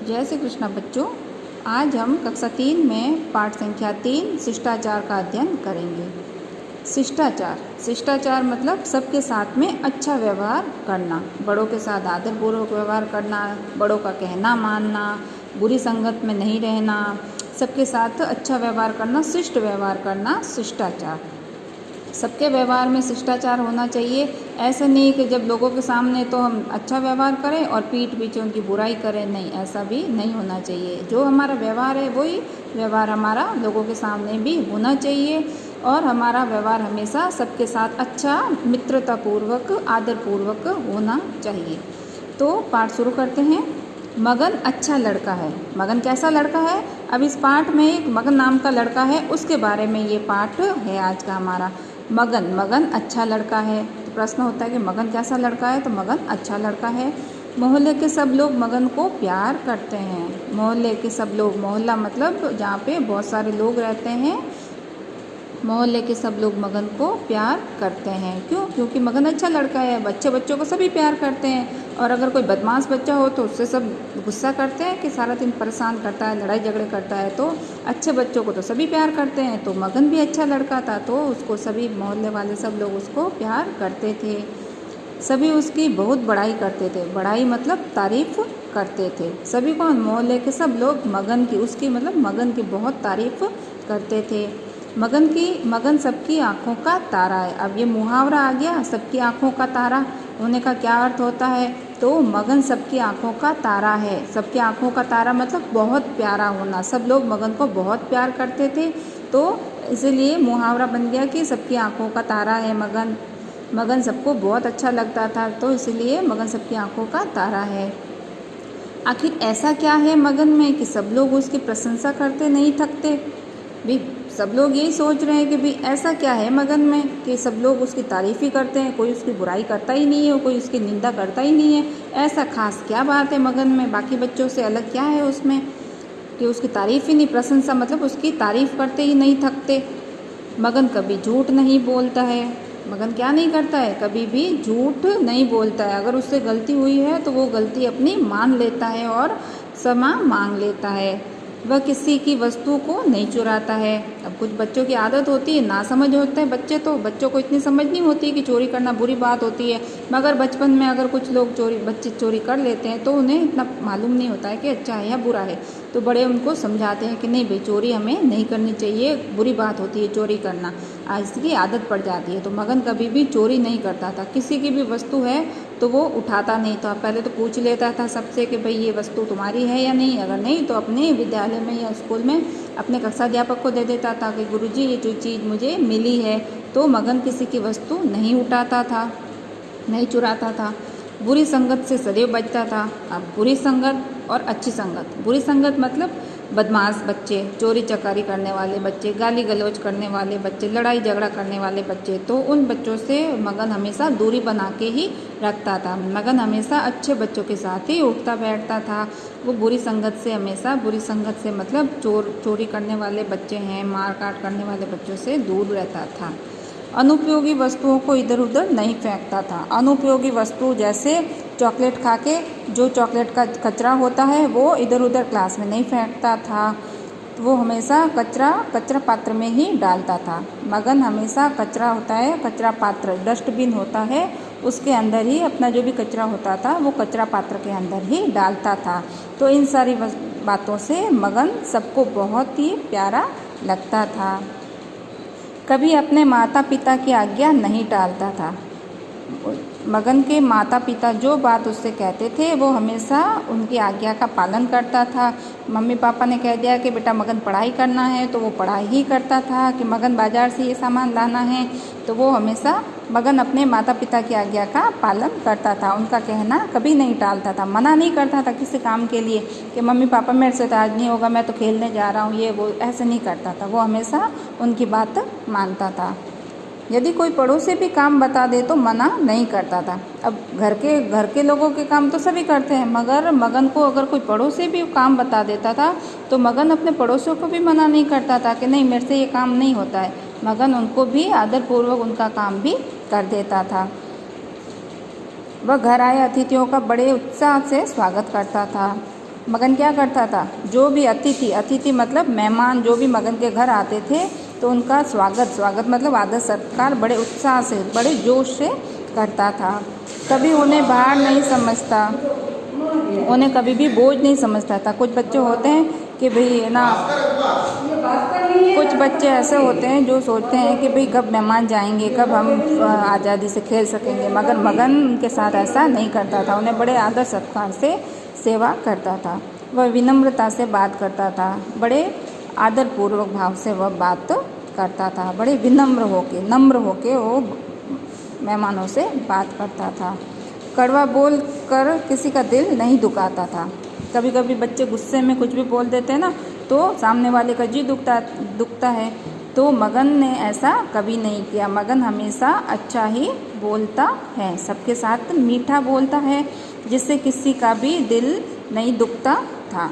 जय श्री कृष्णा बच्चों। आज हम कक्षा 3 में पाठ संख्या 3 शिष्टाचार का अध्ययन करेंगे। शिष्टाचार मतलब सबके साथ में अच्छा व्यवहार करना, बड़ों के साथ आदरपूर्वक व्यवहार करना, बड़ों का कहना मानना, बुरी संगत में नहीं रहना, सबके साथ अच्छा व्यवहार करना, शिष्ट व्यवहार करना शिष्टाचार। सबके व्यवहार में शिष्टाचार होना चाहिए। ऐसा नहीं कि जब लोगों के सामने तो हम अच्छा व्यवहार करें और पीठ पीछे उनकी बुराई करें, नहीं, ऐसा भी नहीं होना चाहिए। जो हमारा व्यवहार है वही व्यवहार हमारा लोगों के सामने भी होना चाहिए और हमारा व्यवहार हमेशा सबके साथ अच्छा, मित्रतापूर्वक, आदरपूर्वक होना चाहिए। तो पाठ शुरू करते हैं। मगन अच्छा लड़का है। मगन कैसा लड़का है? अब इस पाठ में एक मगन नाम का लड़का है, उसके बारे में ये पाठ है आज का हमारा। मगन अच्छा लड़का है। तो प्रश्न होता है कि मगन कैसा लड़का है? तो मगन अच्छा लड़का है। मोहल्ले के सब लोग मगन को प्यार करते हैं। मोहल्ले के सब लोग, मोहल्ला मतलब जहाँ पे बहुत सारे लोग रहते हैं, मोहल्ले के सब लोग मगन को प्यार करते हैं। क्यों? क्योंकि मगन अच्छा लड़का है। बच्चों को सभी प्यार करते हैं और अगर कोई बदमाश बच्चा हो तो उससे सब गुस्सा करते हैं कि सारा दिन परेशान करता है, लड़ाई झगड़े करता है। तो अच्छे बच्चों को तो सभी प्यार करते हैं। तो मगन भी अच्छा लड़का था, तो उसको सभी मोहल्ले वाले सब लोग उसको प्यार करते थे। सभी उसकी बहुत बड़ाई करते थे। बड़ाई मतलब तारीफ करते थे। सभी को, मोहल्ले के सब लोग मगन की, उसकी मतलब मगन की बहुत तारीफ करते थे। मगन सबकी आँखों का तारा है। अब ये मुहावरा आ गया, सबकी आँखों का तारा होने का क्या अर्थ होता है? तो मगन सबकी आँखों का तारा है। सबकी आँखों का तारा मतलब बहुत प्यारा होना। सब लोग मगन को बहुत प्यार करते थे, तो इसलिए मुहावरा बन गया कि सबकी आँखों का तारा है मगन। मगन सबको बहुत अच्छा लगता था, तो इसलिए मगन सबकी आँखों का तारा है। आखिर ऐसा क्या है मगन में कि सब लोग उसकी प्रशंसा करते नहीं थकते? भी सब लोग यही सोच रहे हैं कि भाई ऐसा क्या है मगन में कि सब लोग उसकी तारीफ़ ही करते हैं, कोई उसकी बुराई करता ही नहीं है, कोई उसकी निंदा करता ही नहीं है। ऐसा खास क्या बात है मगन में, बाकी बच्चों से अलग क्या है उसमें कि उसकी तारीफ़ ही नहीं, प्रशंसा मतलब उसकी तारीफ़ करते ही नहीं थकते। मगन कभी झूठ नहीं बोलता है। मगन क्या नहीं करता है? कभी भी झूठ नहीं बोलता है। अगर उससे गलती हुई है तो वो गलती अपनी मान लेता है और क्षमा मांग लेता है। वह किसी की वस्तु को नहीं चुराता है। अब कुछ बच्चों की आदत होती है, ना समझ होते हैं बच्चे, तो बच्चों को इतनी समझ नहीं होती कि चोरी करना बुरी बात होती है। मगर बचपन में अगर कुछ लोग बच्चे चोरी कर लेते हैं तो उन्हें इतना मालूम नहीं होता है कि अच्छा है या बुरा है। तो बड़े उनको समझाते हैं कि नहीं भाई, चोरी हमें नहीं करनी चाहिए, बुरी बात होती है चोरी करना, इसकी आदत पड़ जाती है। तो मगन कभी भी चोरी नहीं करता था। किसी की भी वस्तु है तो वो उठाता नहीं था। पहले तो पूछ लेता था सबसे कि भाई ये वस्तु तुम्हारी है या नहीं। अगर नहीं तो अपने विद्यालय में या स्कूल में अपने कक्षा अध्यापक को दे देता था कि गुरुजी ये जो चीज़ मुझे मिली है। तो मगन किसी की वस्तु नहीं उठाता था, नहीं चुराता था। बुरी संगत से सदैव बचता था। अब बुरी संगत और अच्छी संगत। बुरी संगत मतलब बदमाश बच्चे, चोरी चकारी करने वाले बच्चे, गाली गलौज करने वाले बच्चे, लड़ाई झगड़ा करने वाले बच्चे, तो उन बच्चों से मगन हमेशा दूरी बना के ही रखता था। मगन हमेशा अच्छे बच्चों के साथ ही उठता बैठता था। वो बुरी संगत से हमेशा, बुरी संगत से मतलब चोरी करने वाले बच्चे हैं, मार काट करने वाले बच्चों से दूर रहता था। अनुपयोगी वस्तुओं को इधर उधर नहीं फेंकता था। अनुपयोगी वस्तु जैसे चॉकलेट खा के जो चॉकलेट का कचरा होता है वो इधर उधर क्लास में नहीं फेंकता था। वो हमेशा कचरा पात्र में ही डालता था। मगन हमेशा कचरा होता है, कचरा पात्र, डस्टबिन होता है, उसके अंदर ही अपना जो भी कचरा होता था वो कचरा पात्र के अंदर ही डालता था। तो इन सारी बातों से मगन सबको बहुत ही प्यारा लगता था। कभी अपने माता पिता की आज्ञा नहीं टालता था। मगन के माता पिता जो बात उससे कहते थे वो हमेशा उनकी आज्ञा का पालन करता था। मम्मी पापा ने कह दिया कि बेटा मगन पढ़ाई करना है तो वो पढ़ाई ही करता था। कि मगन बाज़ार से ये सामान लाना है तो वो हमेशा मगन अपने माता पिता की आज्ञा का पालन करता था। उनका कहना कभी नहीं टालता था, मना नहीं करता था किसी काम के लिए कि मम्मी पापा मेरे से तो आज नहीं होगा, मैं तो खेलने जा रहा हूँ, ये वो ऐसे नहीं करता था। वो हमेशा उनकी बात मानता था। यदि कोई पड़ोसी भी काम बता दे तो मना नहीं करता था। अब घर के लोगों के काम तो सभी करते हैं, मगर मगन को अगर कोई पड़ोसी भी काम बता देता था तो मगन अपने पड़ोसियों को भी मना नहीं करता था कि नहीं मेरे से ये काम नहीं होता है। मगन उनको भी आदरपूर्वक उनका काम भी कर देता था। वह घर आए अतिथियों का बड़े उत्साह से स्वागत करता था। मगन क्या करता था, जो भी अतिथि मतलब मेहमान जो भी मगन के घर आते थे तो उनका स्वागत मतलब आदर सत्कार बड़े उत्साह से, बड़े जोश से करता था। कभी उन्हें भार नहीं समझता, उन्हें कभी भी बोझ नहीं समझता था। कुछ बच्चे होते हैं कि भाई ना, कुछ बच्चे ऐसे होते हैं जो सोचते हैं कि भाई कब मेहमान जाएंगे, कब हम आज़ादी से खेल सकेंगे, मगर मगन उनके साथ ऐसा नहीं करता था। उन्हें बड़े आदर सत्कार से सेवा करता था। वह विनम्रता से बात करता था, बड़े आदरपूर्वक भाव से वह बात करता था, बड़े नम्र होके वो मेहमानों से बात करता था। कड़वा बोल कर किसी का दिल नहीं दुखाता था। कभी कभी बच्चे गुस्से में कुछ भी बोल देते हैं ना, तो सामने वाले का जी दुखता है, तो मगन ने ऐसा कभी नहीं किया। मगन हमेशा अच्छा ही बोलता है, सबके साथ मीठा बोलता है, जिससे किसी का भी दिल नहीं दुखता था।